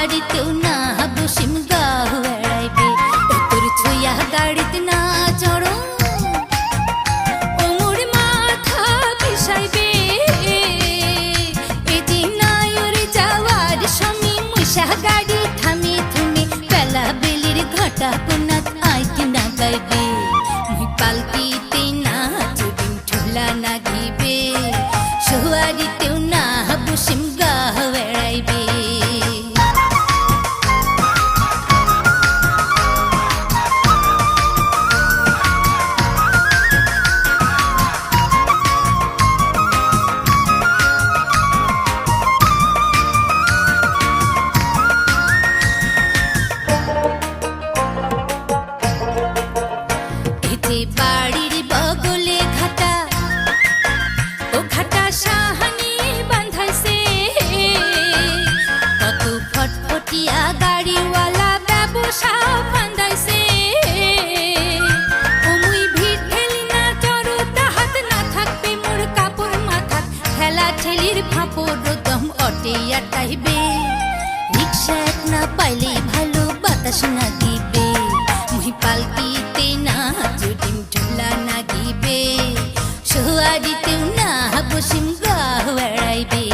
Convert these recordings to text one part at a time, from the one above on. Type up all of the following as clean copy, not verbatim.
সোয়ারিতেও না বসিম গাও এড়াইবে তোর ছুঁয়া গাড়িতে না চড়ো ওমর মাথা পিসাইবে এদিন নায়রে যাওয়ার সময় মুসা গাড়ি থামি থুমি বেলা বেলির ঘটা কোনাত আইকি না গাইবে মুই পালকিতে না চুদিন ঠুলা না গিবে সোয়ারিতেও না বসিম গাও এড়াইবে বাড়ির বগলে ঘাটা ও ঘাটা সাহানি বাঁধাইছে কত ফটফটিয়া গাড়িওয়ালা ব্যবসা বাঁধাইছে ও মুই ভিড় ঠেলি না চড়ো তাহাত না থাকবে মোর কাপড় মাথা ঠেলা ঠেলির ফাঁপড় দম অটে আটাইবে রিক্সা এক না পাইলে ভালো বাতাস না দিবে মুই পালকিতে না চুদিন ঠুলা না গিবে সোয়ারিতেও না বসিম গাও এড়াইবে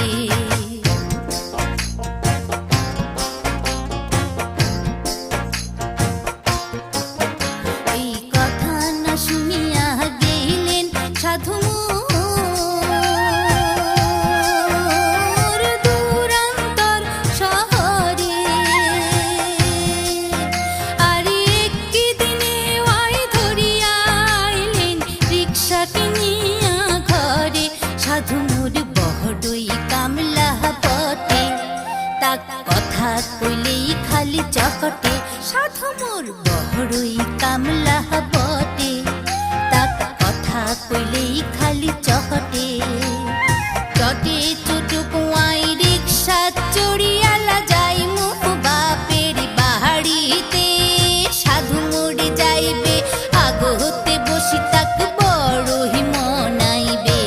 এই কথা না শুনিয়া গেলেন সাধু দূরান্তর শহরে আরে একটি দিনে ওই ধরিয়া আইলেন রিক্সা কিনিয়া ঘরে সাধু মোর বড়ই কামলা বটে তা কথা কইলেই খালি চকটে সাধু মোর বড়ই কামলা বটে তা কথা কইলেই খালি চকটে চটে চুটুক ওয়াই রিক্সা চড়িয়ালা যাই মু বাপের বাড়িতে সাধু মোর যাইবে আগতে বসি তাক বড়ই মনাইবে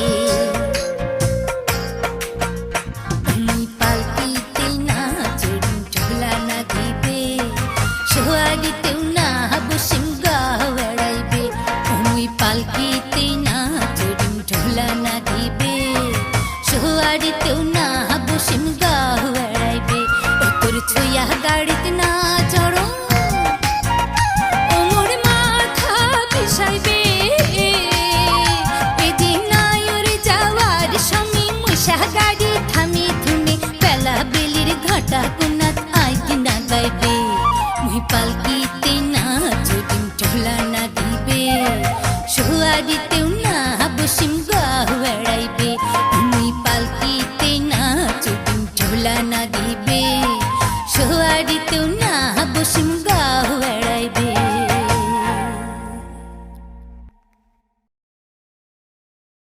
মুই পালকিতে না চড়িম ঠুলা না দিবে সোয়ারিতেও না বসিম গাও এড়াইবে মুই পালকিতে না চড়িম ঠুলা না দিবে সোয়ারিতেও না বসিম গাও এড়াইবে তোর ছুঁয়া গাড়িতে না চড়ো ওমর মাথা পিসাইবে এদিন নায়রে যাওয়ার সময় মুসা গাড়ি থামি থুমি বেলা বেলির ঘটা কোনাত আইকি না গাইবে মুই পালকিতে না চুদিন ঠুলা না দিবে সোয়ারিতে